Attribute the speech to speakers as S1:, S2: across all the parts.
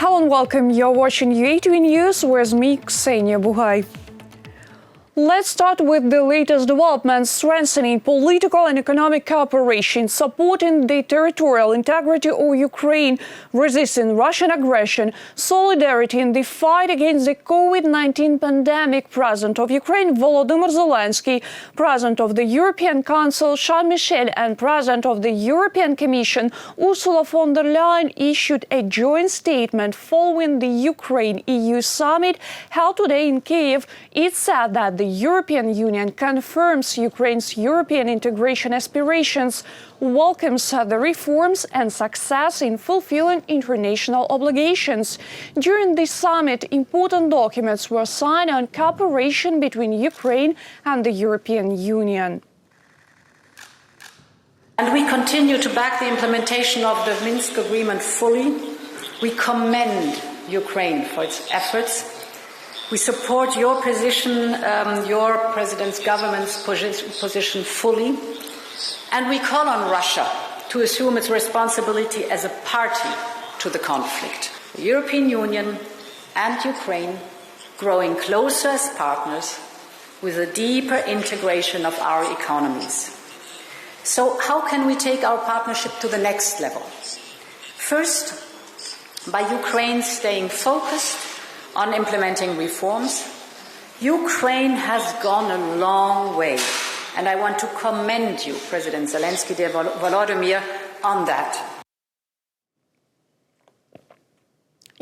S1: Hello and welcome. You're watching UATV News with me, Ksenia Bugay. Let's start with the latest developments strengthening political and economic cooperation, supporting the territorial integrity of Ukraine, resisting Russian aggression, solidarity in the fight against the COVID-19 pandemic. President of Ukraine Volodymyr Zelensky, President of the European Council Charles Michel, and President of the European Commission Ursula von der Leyen issued a joint statement following the Ukraine-EU summit held today in Kyiv. It said that the European Union confirms Ukraine's European integration aspirations, welcomes the reforms and success in fulfilling international obligations. During this summit, important documents were signed on cooperation between Ukraine and the European Union.
S2: And we continue to back the implementation of the Minsk Agreement fully. We commend Ukraine for its efforts. We support your position, your president's government's position fully, and we call on Russia to assume its responsibility as a party to the conflict. The European Union and Ukraine growing closer as partners with a deeper integration of our economies. So how can we take our partnership to the next level? First, by Ukraine staying focused on implementing reforms. Ukraine has gone a long way, and I want to commend you, President Zelensky, dear Volodymyr, on that.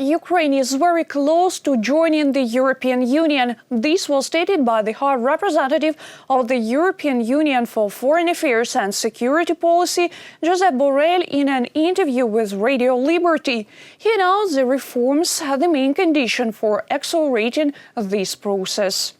S1: Ukraine is very close to joining the European Union. This was stated by the High Representative of the European Union for Foreign Affairs and Security Policy, Josep Borrell, in an interview with Radio Liberty. He announced the reforms are the main condition for accelerating this process.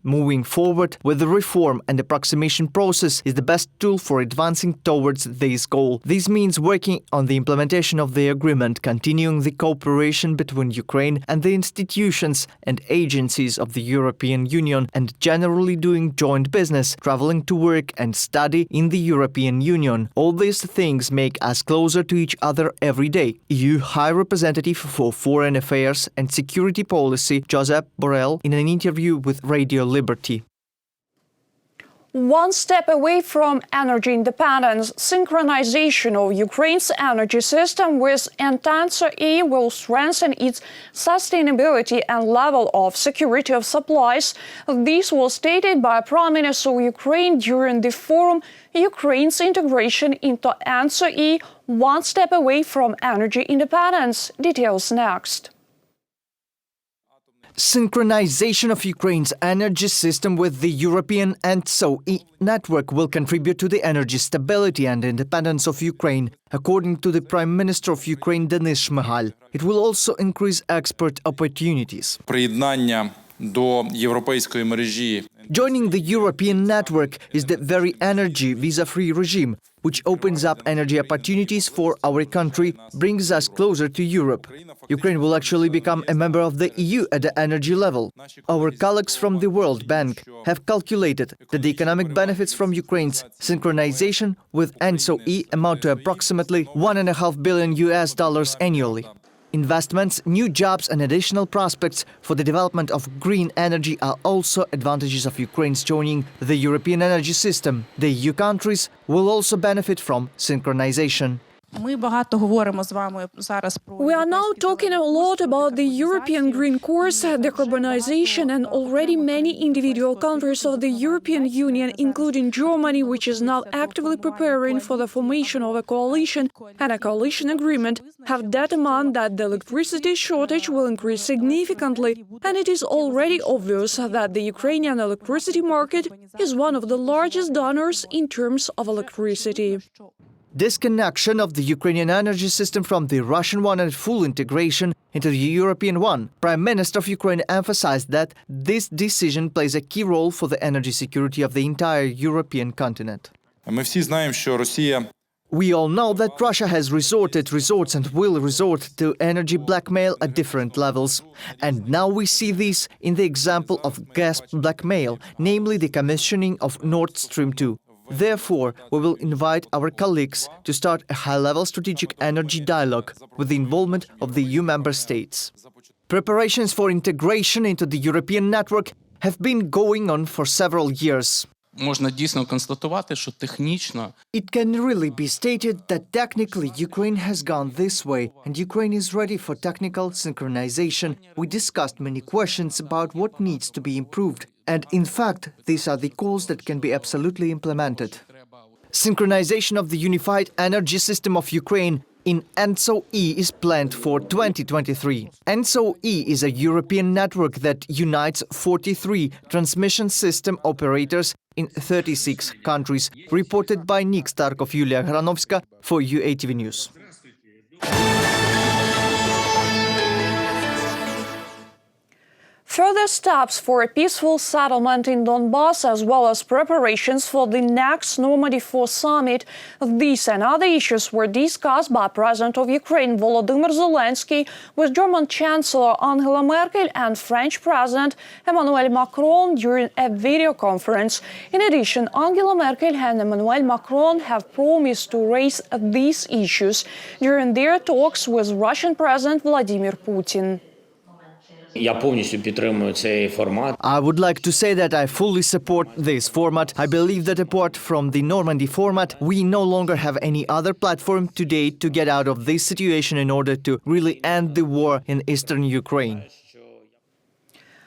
S3: Moving forward with the reform and approximation process is the best tool for advancing towards this goal. This means working on the implementation of the agreement, continuing the cooperation between Ukraine and the institutions and agencies of the European Union, and generally doing joint business, traveling to work and study in the European Union. All these things make us closer to each other every day. EU High Representative for Foreign Affairs and Security Policy, Josep Borrell, in an interview with Radio Liberty.
S1: One step away from energy independence, synchronization of Ukraine's energy system with Entente-E will strengthen its sustainability and level of security of supplies. This was stated by Prime Minister of Ukraine during the forum Ukraine's integration into Entente-E, one step away from energy independence. Details next.
S3: Synchronization of Ukraine's energy system with the European Entente-E network will contribute to the energy stability and independence of Ukraine, according to the Prime Minister of Ukraine, Denis Shmyhal. It will also increase export opportunities. Joining the European network is the very energy visa-free regime, which opens up energy opportunities for our country, brings us closer to Europe. Ukraine will actually become a member of the EU at the energy level. Our colleagues from the World Bank have calculated that the economic benefits from Ukraine's synchronization with Entente-E amount to approximately $1.5 billion annually. Investments, new jobs and additional prospects for the development of green energy are also advantages of Ukraine's joining the European energy system. The EU countries will also benefit from synchronization.
S1: We are now talking a lot about the European Green Course, decarbonization, and already many individual countries of the European Union, including Germany, which is now actively preparing for the formation of a coalition and a coalition agreement, have determined that the electricity shortage will increase significantly, and it is already obvious that the Ukrainian electricity market is one of the largest donors in terms of electricity.
S3: Disconnection of the Ukrainian energy system from the Russian one and full integration into the European one. Prime Minister of Ukraine emphasized that this decision plays a key role for the energy security of the entire European continent. We all know that Russia has resorts and will resort to energy blackmail at different levels. And now we see this in the example of gas blackmail, namely the commissioning of Nord Stream 2. Therefore, we will invite our colleagues to start a high-level strategic energy dialogue with the involvement of the EU member states. Preparations for integration into the European network have been going on for several years.
S4: Можна дійсно констатувати, що технічно
S3: It can really be stated that technically Ukraine has gone this way, and Ukraine is ready for technical synchronization. We discussed many questions about what needs to be improved, and in fact, these are the calls that can be absolutely implemented. Synchronization of the unified energy system of Ukraine in ENTSO-E is planned for 2023. ENTSO-E is a European network that unites 43 transmission system operators in 36 countries, reported by Nick Starkov, Yulia Granovska for UATV News.
S1: Further steps for a peaceful settlement in Donbass, as well as preparations for the next Normandy 4 summit. These and other issues were discussed by President of Ukraine Volodymyr Zelensky with German Chancellor Angela Merkel and French President Emmanuel Macron during a video conference. In addition, Angela Merkel and Emmanuel Macron have promised to raise these issues during their talks with Russian President Vladimir Putin.
S5: Я повністю підтримую цей формат.
S3: I would like to say that I fully support this format. I believe that apart from the Normandy format, we no longer have any other platform today to get out of this situation in order to really end the war in eastern Ukraine.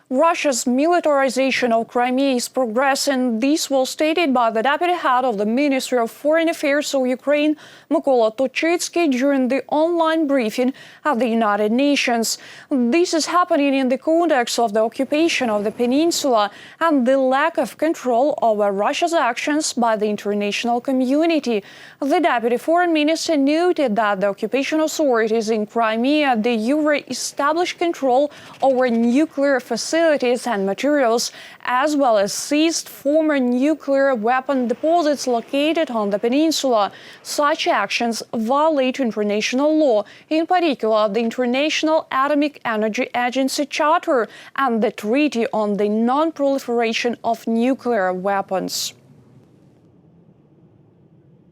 S1: Russia's militarization of Crimea is progressing. This was stated by the deputy head of the Ministry of Foreign Affairs of Ukraine, Mykola Tochitsky, during the online briefing at the United Nations. This is happening in the context of the occupation of the peninsula and the lack of control over Russia's actions by the international community. The deputy foreign minister noted that the occupation authorities in Crimea de jure established control over nuclear facilities and materials, as well as seized former nuclear weapon deposits located on the peninsula. Such actions violate international law, in particular the International Atomic Energy Agency Charter and the Treaty on the Non-Proliferation of Nuclear Weapons.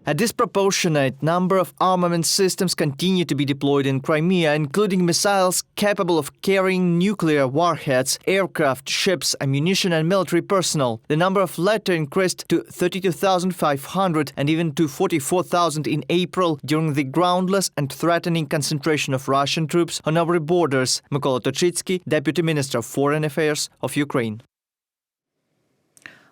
S3: A disproportionate number of armament systems continue to be deployed in Crimea, including missiles capable of carrying nuclear warheads, aircraft, ships, ammunition and military personnel. The number of latter increased to 32,500 and even to 44,000 in April during the groundless and threatening concentration of Russian troops on our borders. Mykola Tochitsky, Deputy Minister of Foreign Affairs of Ukraine.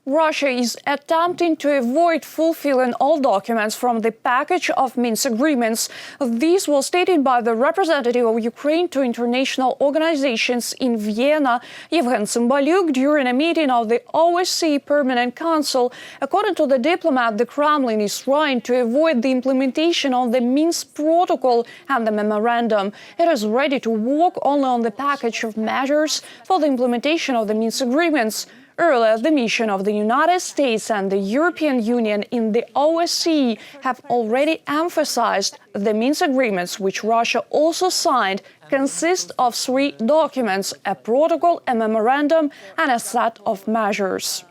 S1: Russia is attempting to avoid fulfilling all documents from the package of Minsk agreements. This was stated by the representative of Ukraine to international organizations in Vienna, Yevhen Tsimbalyuk, during a meeting of the OSCE Permanent Council. According to the diplomat, the Kremlin is trying to avoid the implementation of the Minsk Protocol and the memorandum. It is ready to work only on the package of measures for the implementation of the Minsk agreements. Earlier, the mission of the United States and the European Union in the OSCE have already emphasized the Minsk agreements, which Russia also signed, consist of 3 documents: a protocol, a memorandum, and a set of measures.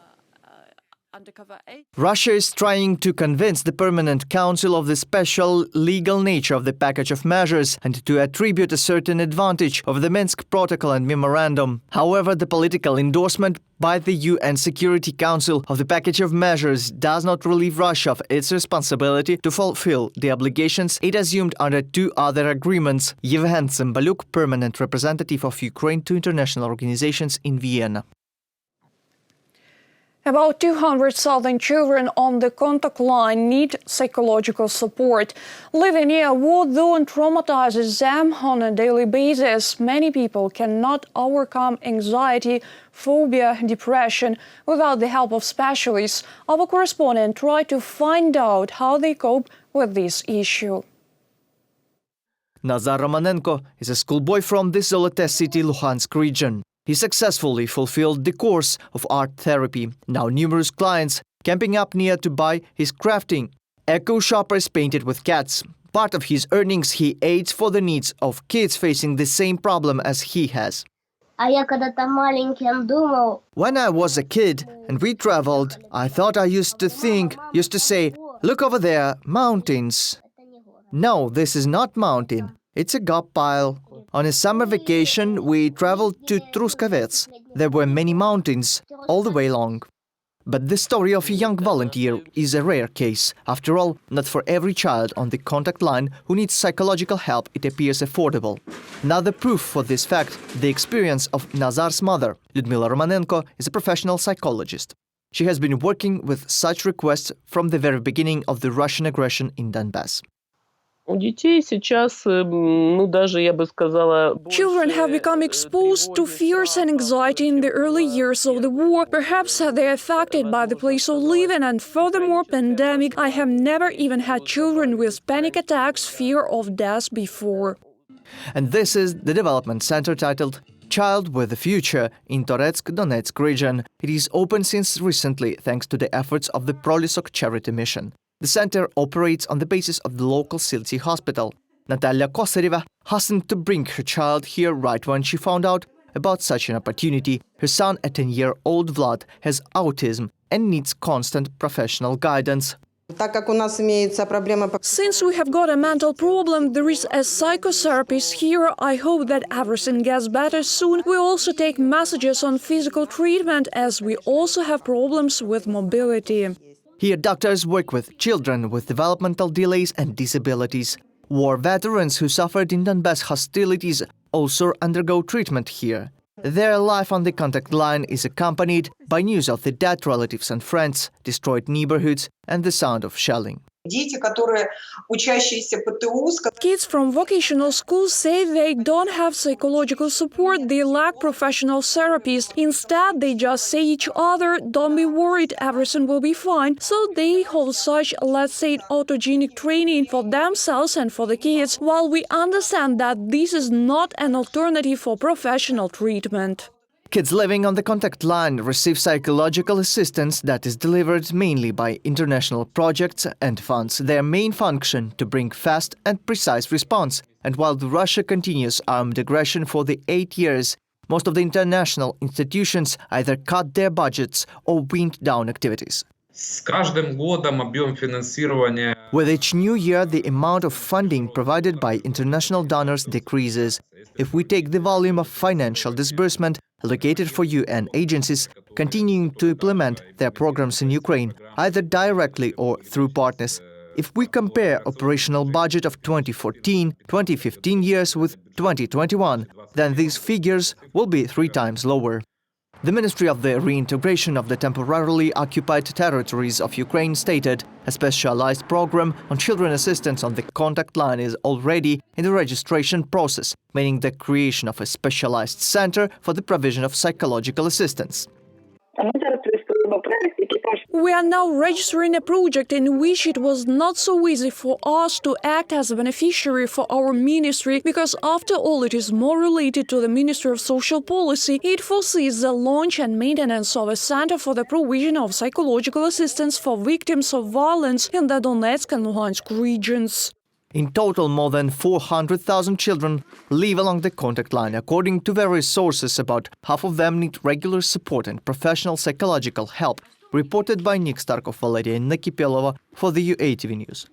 S3: Russia is trying to convince the Permanent Council of the special legal nature of the package of measures and to attribute a certain advantage of the Minsk Protocol and Memorandum. However, the political endorsement by the UN Security Council of the package of measures does not relieve Russia of its responsibility to fulfill the obligations it assumed under 2 other agreements. Yevhen Tsimbalyuk, Permanent Representative of Ukraine to international organizations in Vienna.
S1: About 200,000 children on the contact line need psychological support. Living near a war zone traumatizes them on a daily basis. Many people cannot overcome anxiety, phobia, depression without the help of specialists. Our correspondent tried to find out how they cope with this issue.
S3: Nazar Romanenko is a schoolboy from the Zolote City, Luhansk region. He successfully fulfilled the course of art therapy. Now numerous clients camping up near to buy his crafting. Echo shoppers painted with cats. Part of his earnings he aids for the needs of kids facing the same problem as he has.
S6: А я когда-то маленьким думал,
S3: When I was a kid and we traveled, I thought I used to say, look over there, mountains. No, this is not mountain. It's a gob pile. On a summer vacation, we traveled to Truskovets. There were many mountains all the way along. But the story of a young volunteer is a rare case. After all, not for every child on the contact line who needs psychological help it appears affordable. Another proof for this fact, the experience of Nazar's mother. Lyudmila Romanenko is a professional psychologist. She has been working with such requests from the very beginning of the Russian aggression in Donbass.
S7: У детей сейчас, даже я бы сказала,
S1: Children have become exposed to fears and anxiety in the early years of the war. Perhaps they are affected by the place of living, and furthermore, pandemic. I have never even had children with panic attacks, fear of death before.
S3: And this is the development center titled Child with a Future in Toretsk-Donetsk region. It is open since recently thanks to the efforts of the Prolisok charity mission. The center operates on the basis of the local Siltsy hospital. Natalia Kosareva hastened to bring her child here right when she found out about such an opportunity. Her son, a 10-year-old Vlad, has autism and needs constant professional guidance.
S1: Since we have got a mental problem, there is a psychotherapist here. I hope that everything gets better soon. We also take messages on physical treatment as we also have problems with mobility.
S3: Here, doctors work with children with developmental delays and disabilities. War veterans who suffered in Donbass hostilities also undergo treatment here. Their life on the contact line is accompanied by news of the dead relatives and friends, destroyed neighborhoods, and the sound of shelling.
S1: Kids from vocational schools say they don't have psychological support, they lack professional therapists. Instead, they just say each other, don't be worried, everything will be fine. So they hold such, let's say, autogenic training for themselves and for the kids, while we understand that this is not an alternative for professional treatment.
S3: Kids living on the contact line receive psychological assistance that is delivered mainly by international projects and funds. Their main function to bring fast and precise response. And while Russia continues armed aggression for the 8 years, most of the international institutions either cut their budgets or wind down activities. With each new year, the amount of funding provided by international donors decreases. If we take the volume of financial disbursement allocated for UN agencies continuing to implement their programs in Ukraine, either directly or through partners, if we compare operational budget of 2014-2015 years with 2021, then these figures will be 3 times lower. The Ministry of the Reintegration of the Temporarily Occupied Territories of Ukraine stated a specialized program on children assistance on the contact line is already in the registration process, meaning the creation of a specialized center for the provision of psychological assistance.
S1: We are now registering a project in which it was not so easy for us to act as a beneficiary for our ministry, because after all it is more related to the Ministry of Social Policy. It foresees the launch and maintenance of a center for the provision of psychological assistance for victims of violence in the Donetsk and Luhansk regions.
S3: In total, more than 400,000 children live along the contact line. According to various sources, about half of them need regular support and professional psychological help, reported by Nick Starkov, Valeria Nekipelova for the UATV News.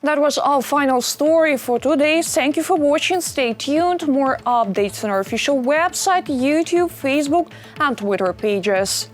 S1: That was our final story for today. Thank you for watching. Stay tuned. More updates on our official website, YouTube, Facebook, and Twitter pages.